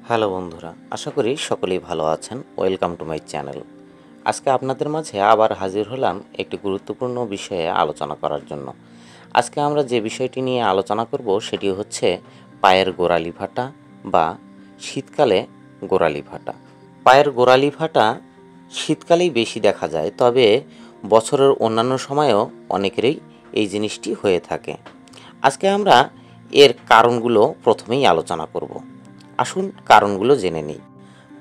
Hello বন্ধুরা, আশা করি সকলেই ভালো আছেন। Welcome to my channel. আজকে আপনাদের মাঝে আবার হাজির হলাম একটি গুরুত্বপূর্ণ বিষয়ে আলোচনা করার জন্য। আজকে আমরা যে বিষয়টি নিয়ে আলোচনা করব সেটি হচ্ছে পায়ের গোড়ালি ফাটা বা শীতকালে গোড়ালি ফাটা। পায়ের গোড়ালি ফাটা শীতকালেই বেশি দেখা যায়, তবে বছরের অন্যান্য সময়েও অনেকেরই এই জিনিসটি হয়ে থাকে। আজকে আমরা এর কারণগুলো প্রথমেই আলোচনা করব। আসুন কারণগুলো জেনে নিই।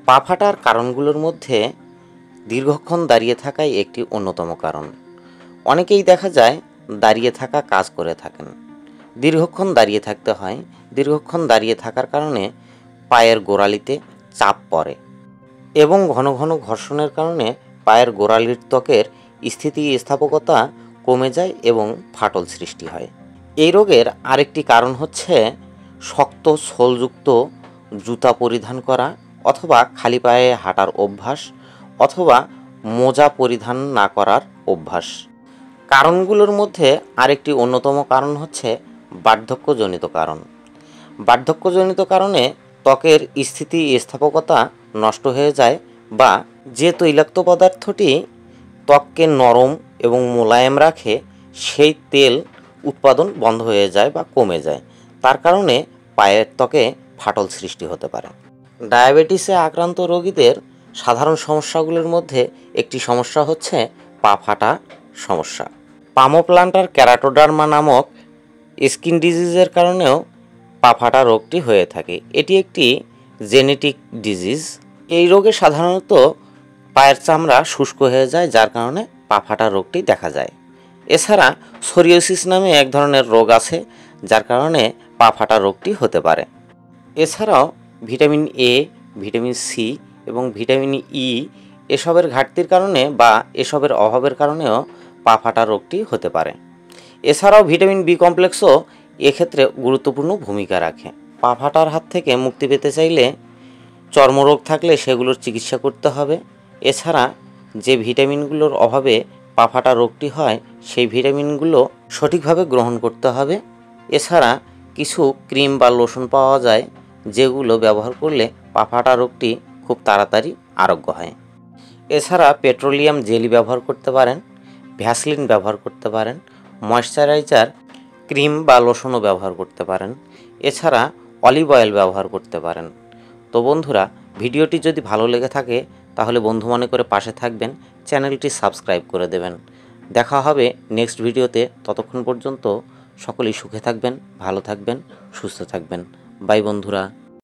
পা ফাটার কারণগুলোর মধ্যে দীর্ঘক্ষণ দাঁড়িয়ে থাকাই একটি অন্যতম কারণ। অনেকেই দেখা যায় দাঁড়িয়ে থাকা কাজ করে থাকেন, দীর্ঘক্ষণ দাঁড়িয়ে থাকতে হয়। দীর্ঘক্ষণ দাঁড়িয়ে থাকার কারণে পায়ের গোড়ালিতে চাপ পড়ে এবং ঘন ঘন ঘর্ষণের কারণে পায়ের গোড়ালির ত্বকের স্থিতিস্থাপকতা কমে যায় এবং ফাটল সৃষ্টি হয়। এই রোগের আরেকটি কারণ হচ্ছে শক্ত সোলযুক্ত জুতা পরিধান করা, অথবা খালি পায়ে হাঁটার অভ্যাস, অথবা মোজা পরিধান না করার অভ্যাস। কারণগুলোর মধ্যে আরেকটি অন্যতম কারণ হচ্ছে বার্ধক্যজনিত কারণ। বার্ধক্যজনিত কারণে ত্বকের স্থিতিস্থাপকতা নষ্ট হয়ে যায়, বা যে তৈলাক্ত পদার্থটি ত্বককে নরম এবং মোলায়েম রাখে সেই তেল উৎপাদন বন্ধ হয়ে যায় বা কমে যায়। তার কারণে পায়ের ত্বকে ফাটল সৃষ্টি হতে পারে। ডায়াবেটিসে আক্রান্ত রোগীদের সাধারণ সমস্যাগুলোর মধ্যে একটি সমস্যা হচ্ছে পা ফাটা সমস্যা। পামোপ্লান্টার ক্যারাটোডার্মা নামক স্কিন ডিজিজের কারণেও পা ফাটা রোগটি হয়ে থাকে। এটি একটি জেনেটিক ডিজিজ। এই রোগে সাধারণত পায়ের চামড়া শুষ্ক হয়ে যায়, যার কারণে পা ফাটা রোগটি দেখা যায়। এছাড়া সোরিয়াসিস নামে এক ধরনের রোগ আছে, যার কারণে পা ফাটা রোগটি হতে পারে। এছাড়াও ভিটামিন এ, ভিটামিন সি এবং ভিটামিন ই এসবের ঘাটতির কারণে বা এসবের অভাবের কারণেও পা ফাটা রোগটি হতে পারে। এছাড়াও ভিটামিন বি কমপ্লেক্সও এক্ষেত্রে গুরুত্বপূর্ণ ভূমিকা রাখে। পা ফাটার হাত থেকে মুক্তি পেতে চাইলে চর্মরোগ থাকলে সেগুলোর চিকিৎসা করতে হবে। এছাড়া যে ভিটামিনগুলোর অভাবে পা ফাটা রোগটি হয় সেই ভিটামিনগুলো সঠিকভাবে গ্রহণ করতে হবে। এছাড়া কিছু ক্রিম বা লোশন পাওয়া যায়, যেগুলো ব্যবহার করলে পা ফাটা রোগটি খুব তাড়াতাড়ি আরোগ্য হয়। এছাড়া পেট্রোলিয়াম জেলি ব্যবহার করতে পারেন, ভ্যাসলিন ব্যবহার করতে পারেন, ময়েশ্চারাইজার ক্রিম বা লোশনও ব্যবহার করতে পারেন। এছাড়া অলিভ অয়েল ব্যবহার করতে পারেন। তো বন্ধুরা, ভিডিওটি যদি ভালো লেগে থাকে তাহলে বন্ধু মনে করে পাশে থাকবেন, চ্যানেলটি সাবস্ক্রাইব করে দেবেন। দেখা হবে নেক্সট ভিডিওতে। ততক্ষণ পর্যন্ত সকলেই সুখে থাকবেন, ভালো থাকবেন, সুস্থ থাকবেন। বাই বন্ধুরা।